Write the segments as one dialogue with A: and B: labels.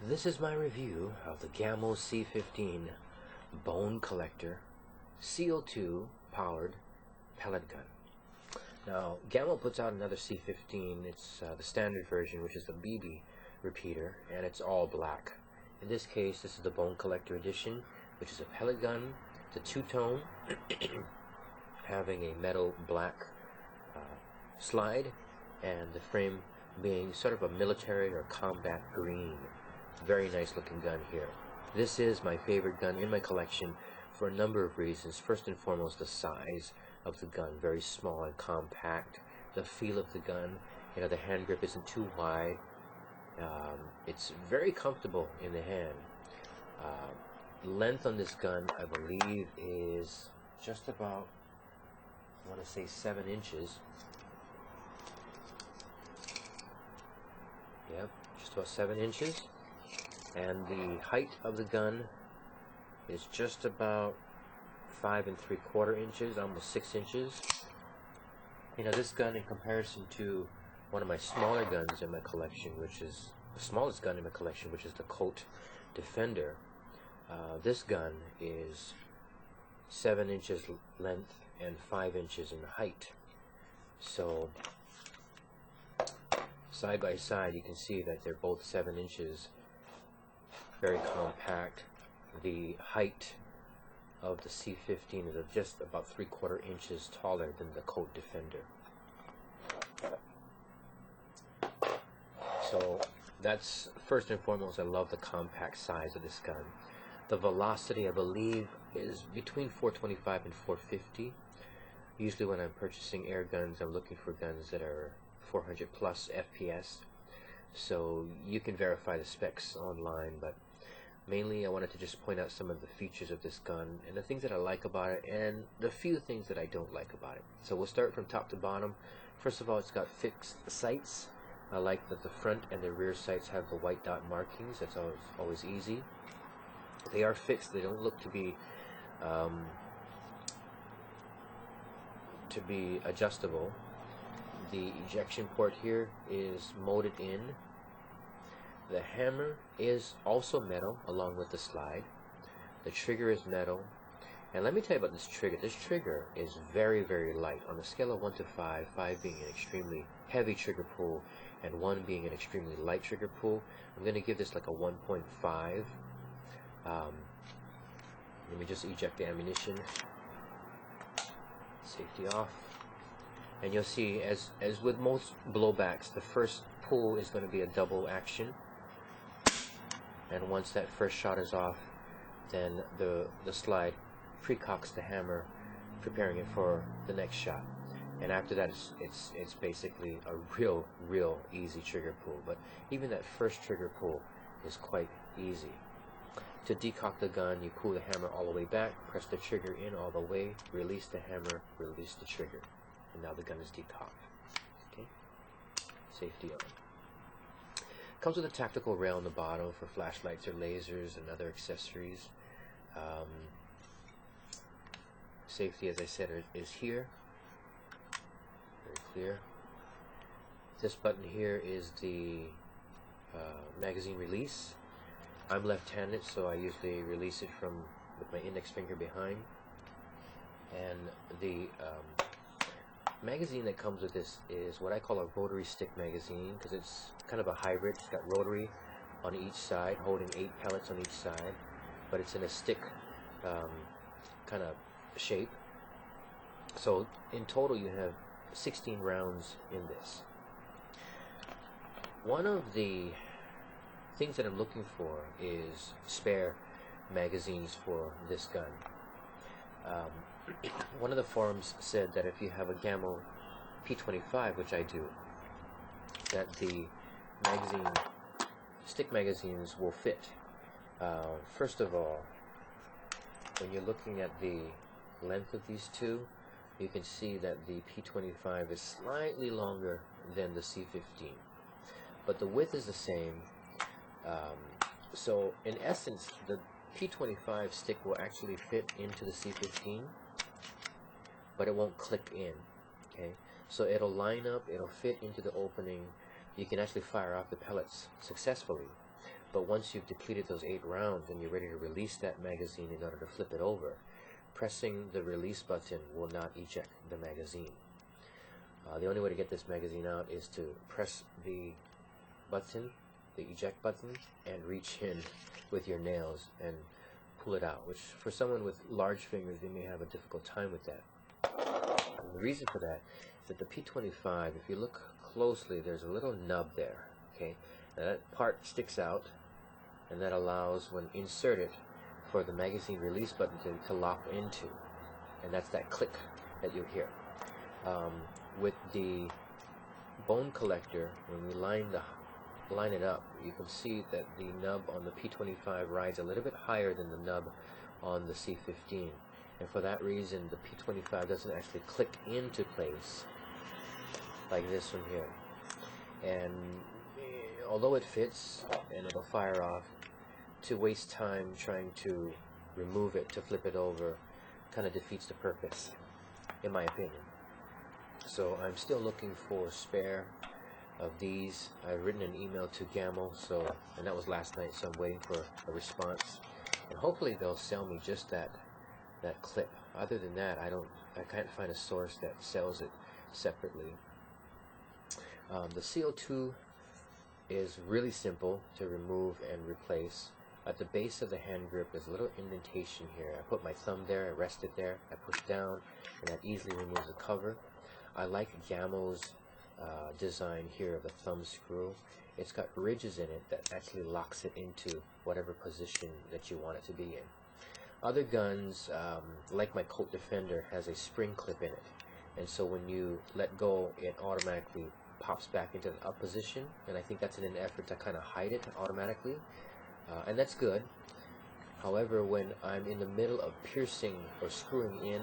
A: This is my review of the Gamo C-15 bone collector CO2 powered pellet gun. Now, Gamo puts out another C-15. It's the standard version, which is the BB repeater, and it's all black. In this case, this is the bone collector edition, which is a pellet gun. It's a two-tone, having a metal black slide, and the frame being sort of a military or combat green. Very nice looking gun here. This is my favorite gun in my collection for a number of reasons. First and foremost, the size of the gun, very small and compact. The feel of the gun, the hand grip isn't too wide. It's very comfortable in the hand. Length on this gun, I believe, is just about, I want to say 7 inches. Yep, just about 7 inches. And the height of the gun is just about 5 3/4 inches, almost 6 inches. This gun, in comparison to one of my smaller guns in my collection, which is the smallest gun in my collection, which is the Colt Defender, this gun is 7 inches length and 5 inches in height. So side by side, you can see that they're both 7 inches. Very compact. The height of the C-15 is just about 3/4 inches taller than the Colt Defender. So that's first and foremost. I love the compact size of this gun. The velocity, I believe, is between 425 and 450. Usually when I'm purchasing air guns, I'm looking for guns that are 400 plus FPS. So you can verify the specs online, but mainly I wanted to just point out some of the features of this gun and the things that I like about it and the few things that I don't like about it. So we'll start from top to bottom. First of all, it's got fixed sights. I like that the front and the rear sights have the white dot markings. That's always easy. They are fixed. They don't look to be adjustable. The ejection port here is molded in. The hammer is also metal along with the slide. The trigger is metal. And let me tell you about this trigger. This trigger is very, very light. On a scale of 1 to 5, 5 being an extremely heavy trigger pull and 1 being an extremely light trigger pull, I'm going to give this like a 1.5. Let me just eject the ammunition. Safety off. And you'll see, as with most blowbacks, the first pull is going to be a double action. And once that first shot is off, then the slide precocks the hammer, preparing it for the next shot. And after that, it's basically a real easy trigger pull. But even that first trigger pull is quite easy. To decock the gun, you pull the hammer all the way back, press the trigger in all the way, release the hammer, release the trigger. And now the gun is decocked. Okay? Safety on. Comes with a tactical rail on the bottom for flashlights or lasers and other accessories. Safety, as I said, is here. Very clear. This button here is the magazine release. I'm left-handed, so I usually release it with my index finger behind. And the magazine that comes with this is what I call a rotary stick magazine, because it's kind of a hybrid. It's got rotary on each side, holding 8 pellets on each side, but it's in a stick kind of shape. So in total you have 16 rounds in this. One of the things that I'm looking for is spare magazines for this gun. One of the forums said that if you have a Gamo P25, which I do, that the stick magazines will fit. First of all, when you're looking at the length of these two, you can see that the P25 is slightly longer than the C-15, but the width is the same. So in essence, the P25 stick will actually fit into the C-15, but it won't click in. Okay, so it'll line up, it'll fit into the opening. You can actually fire off the pellets successfully. But once you've depleted those 8 rounds and you're ready to release that magazine in order to flip it over, pressing the release button will not eject the magazine. The only way to get this magazine out is to press the button, the eject button, and reach in with your nails and pull it out, which for someone with large fingers, they may have a difficult time with that. And the reason for that is that the P25, if you look closely, there's a little nub there, okay? Now that part sticks out, and that allows, when inserted, for the magazine release button to lock into, and that's that click that you'll hear. With the bone collector, when we line it up, you can see that the nub on the P25 rides a little bit higher than the nub on the C-15, and for that reason the P25 doesn't actually click into place like this one here. And although it fits and it'll fire off, to waste time trying to remove it to flip it over kind of defeats the purpose, in my opinion. So I'm still looking for a spare of these. I've written an email to Gamo, and that was last night, so I'm waiting for a response, and hopefully they'll sell me just that clip. Other than that, I can't find a source that sells it separately. The CO2 is really simple to remove and replace. At the base of the hand grip, there's a little indentation here. I put my thumb there, I rest it there, I push down, and that easily removes the cover. I like Gamo's design here of the thumb screw. It's got ridges in it that actually locks it into whatever position that you want it to be in. Other guns, like my Colt Defender, has a spring clip in it, and so when you let go, it automatically pops back into the up position, and I think that's in an effort to kind of hide it automatically, and that's good. However, when I'm in the middle of piercing or screwing in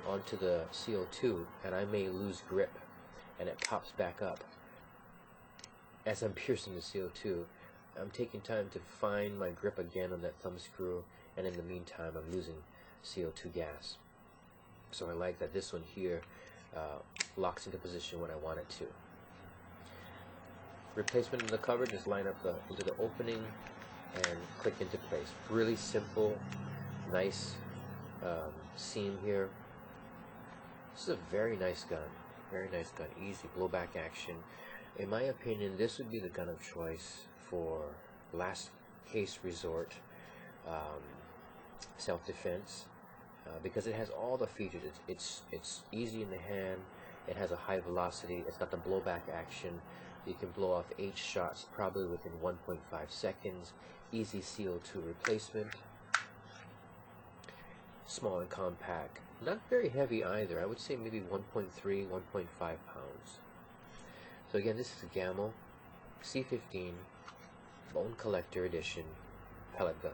A: onto the CO2, and I may lose grip and it pops back up as I'm piercing the CO2, I'm taking time to find my grip again on that thumb screw, and in the meantime I'm losing CO2 gas. So I like that this one here locks into position when I want it to. Replacement of the cover, just line up into the opening and click into place. Really simple, nice seam here. This is a very nice gun, easy blowback action. In my opinion, this would be the gun of choice for last case resort self-defense, because it has all the features. It's easy in the hand, it has a high velocity, it's got the blowback action, you can blow off 8 shots probably within 1.5 seconds, easy CO2 replacement, small and compact, not very heavy either. I would say maybe 1.3, 1.5 pounds. So again, this is a Gamo C-15 Bone Collector Edition pellet gun.